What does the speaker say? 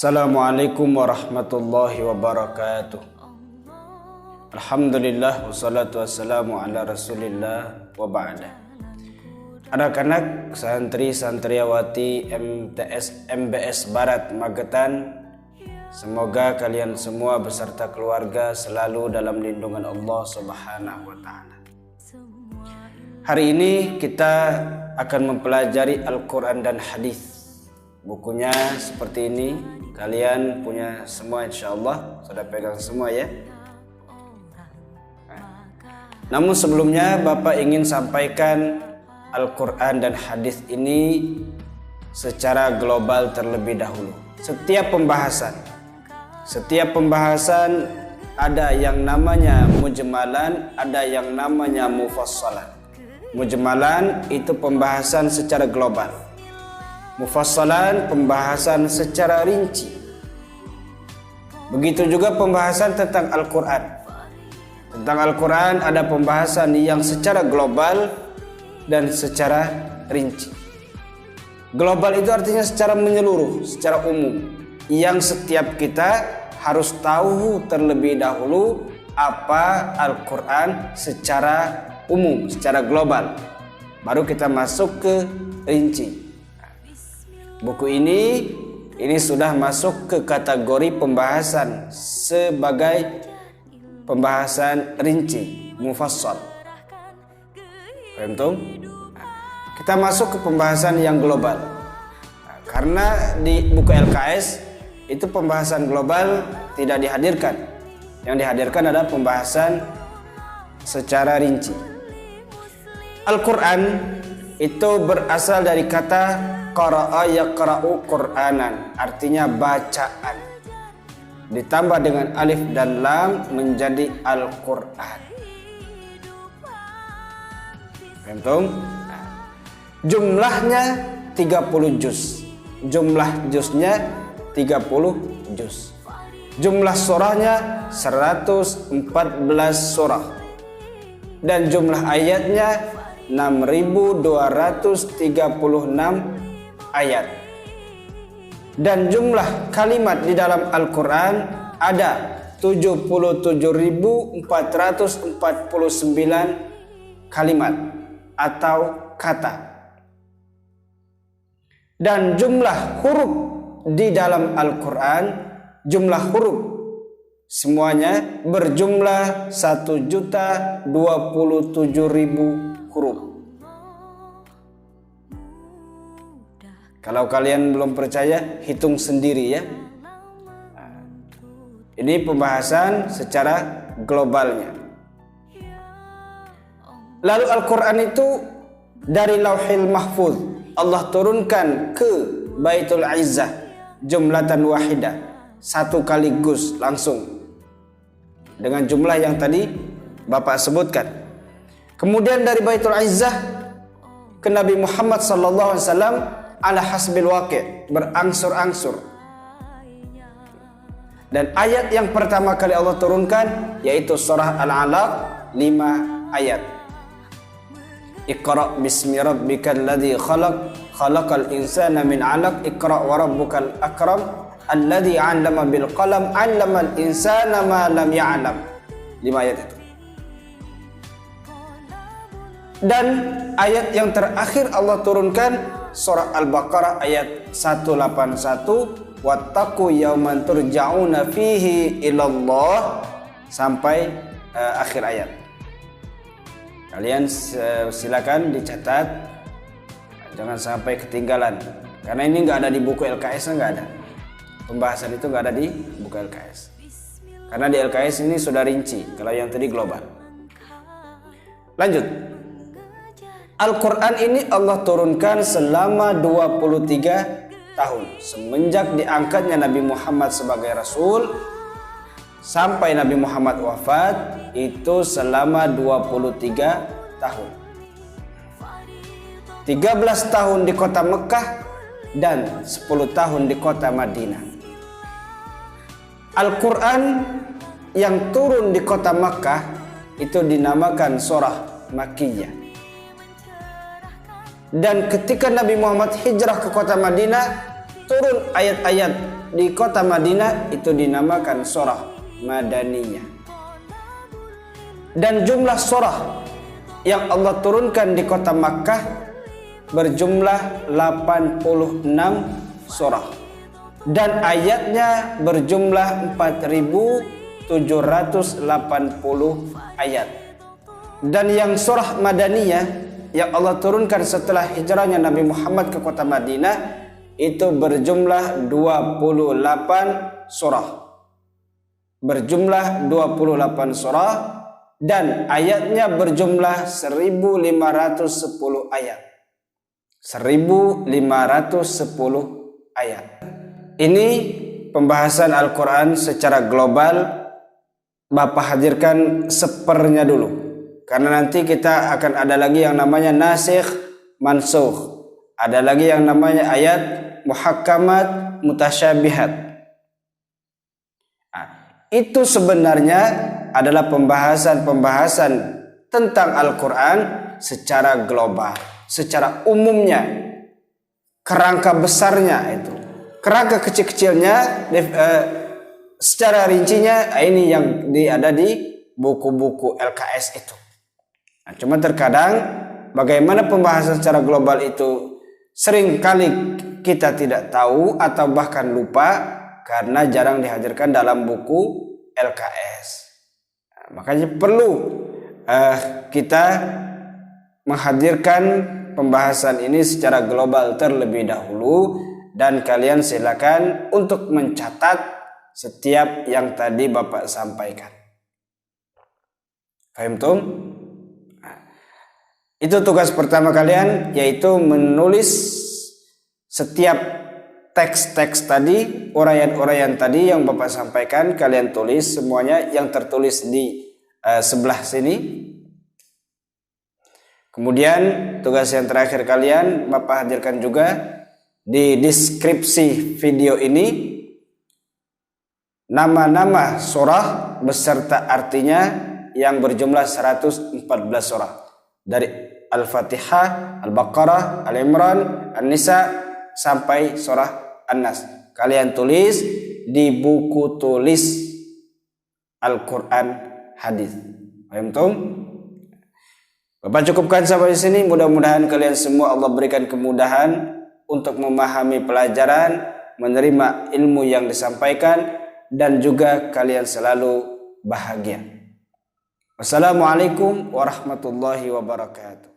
Assalamualaikum warahmatullahi wabarakatuh. Alhamdulillah wassalatu wassalamu ala rasulillah wa ba'da. Anak-anak santri-santriawati MBS Barat Magetan, semoga kalian semua beserta keluarga selalu dalam lindungan Allah Subhanahu wa taala. Hari ini kita akan mempelajari Al-Quran dan Hadis. Bukunya seperti ini, kalian punya semua insyaallah, sudah pegang semua ya. Namun sebelumnya Bapak ingin sampaikan Al-Quran dan Hadis ini secara global terlebih dahulu. Setiap pembahasan ada yang namanya mujmalan, ada yang namanya mufassalan. Mujmalan itu pembahasan secara global. Mufassalan pembahasan secara rinci. Begitu juga pembahasan tentang Al-Quran. Tentang Al-Quran ada pembahasan yang secara global dan secara rinci. Global itu artinya secara menyeluruh, secara umum, yang setiap kita harus tahu terlebih dahulu apa Al-Quran secara umum, secara global. Baru kita masuk ke rinci. Buku ini sudah masuk ke kategori pembahasan sebagai pembahasan rinci, mufassal. Paham? Kita masuk ke pembahasan yang global. Karena di buku LKS itu pembahasan global tidak dihadirkan. Yang dihadirkan adalah pembahasan secara rinci. Al-Quran itu berasal dari kata qara'a yaqra'u Qur'anan, artinya bacaan. Ditambah dengan alif dan lam menjadi Al-Quran. Paham? Jumlahnya 30 juz. Jumlah juznya 30 juz. Jumlah surahnya 114 surah. Dan jumlah ayatnya 6.236 ayat. Dan jumlah kalimat di dalam Al-Quran ada 77.449 kalimat atau kata. Dan jumlah huruf di dalam Al-Quran, jumlah huruf semuanya berjumlah 1.027.000 huruf. Kalau kalian belum percaya, hitung sendiri ya. Ini pembahasan secara globalnya. Lalu Al-Quran itu dari Lauhil Mahfuz Allah turunkan ke Baitul Izzah jumlatan wahidah, satu kaligus langsung dengan jumlah yang tadi Bapak sebutkan. Kemudian dari Baitul Izzah ke Nabi Muhammad sallallahu alaihi wasallam ala hasbil waqi', berangsur-angsur. Dan ayat yang pertama kali Allah turunkan yaitu surah Al-Alaq, 5 ayat. Iqra' bismi rabbikal ladzi khalaq, khalaqal insana min 'alaq, iqra' wa rabbukal akram, alladzi 'allama bil qalam, 'allamal insana ma lam ya'lam. 5 ayat itu. Dan ayat yang terakhir Allah turunkan surah Al-Baqarah ayat 181, wattaqu yawman turja'una fihi ilallah, sampai akhir ayat. Kalian silakan dicatat, jangan sampai ketinggalan, karena ini nggak ada di buku LKS, nggak ada. Pembahasan itu nggak ada di buku LKS, karena di LKS ini sudah rinci. Kalau yang tadi global. Lanjut. Al-Quran ini Allah turunkan selama 23 tahun. Semenjak diangkatnya Nabi Muhammad sebagai Rasul sampai Nabi Muhammad wafat, itu selama 23 tahun. 13 tahun di kota Mekah dan 10 tahun di kota Madinah. Al-Quran yang turun di kota Mekah itu dinamakan surah Makkiyah. Dan ketika Nabi Muhammad hijrah ke kota Madinah, turun ayat-ayat di kota Madinah itu dinamakan surah Madaniyah. Dan jumlah surah yang Allah turunkan di kota Makkah berjumlah 86 surah dan ayatnya berjumlah 4.780 ayat. Dan yang surah Madaniyah yang Allah turunkan setelah hijrahnya Nabi Muhammad ke kota Madinah itu berjumlah 28 surah. Berjumlah 28 surah dan ayatnya berjumlah 1.510 ayat. 1.510 ayat. Ini pembahasan Al-Quran secara global. Bapak hadirkan sepernya dulu, karena nanti kita akan ada lagi yang namanya nasikh mansukh, ada lagi yang namanya ayat muhakkamat mutasyabihat. Nah, itu sebenarnya adalah pembahasan tentang Al-Quran secara global, secara umumnya, kerangka besarnya itu. Kerangka kecil-kecilnya secara rincinya ini yang ada di buku-buku LKS itu. Nah, cuma terkadang bagaimana pembahasan secara global itu seringkali kita tidak tahu atau bahkan lupa karena jarang dihadirkan dalam buku LKS. Nah, makanya perlu kita menghadirkan pembahasan ini secara global terlebih dahulu, dan kalian silakan untuk mencatat setiap yang tadi Bapak sampaikan. Paham tum? Nah, itu tugas pertama kalian, yaitu menulis setiap teks-teks tadi, uraian-uraian tadi yang Bapak sampaikan, kalian tulis semuanya yang tertulis di sebelah sini. Kemudian tugas yang terakhir kalian Bapak hadirkan juga di deskripsi video ini nama-nama surah beserta artinya yang berjumlah 114 surah, dari Al-Fatihah, Al-Baqarah, Al-Imran, An-Nisa sampai surah An-Nas. Kalian tulis di buku tulis Al-Quran hadis. Paham tum? Bapak cukupkan sampai di sini. Mudah-mudahan kalian semua Allah berikan kemudahan untuk memahami pelajaran, menerima ilmu yang disampaikan, dan juga kalian selalu bahagia. Wassalamualaikum warahmatullahi wabarakatuh.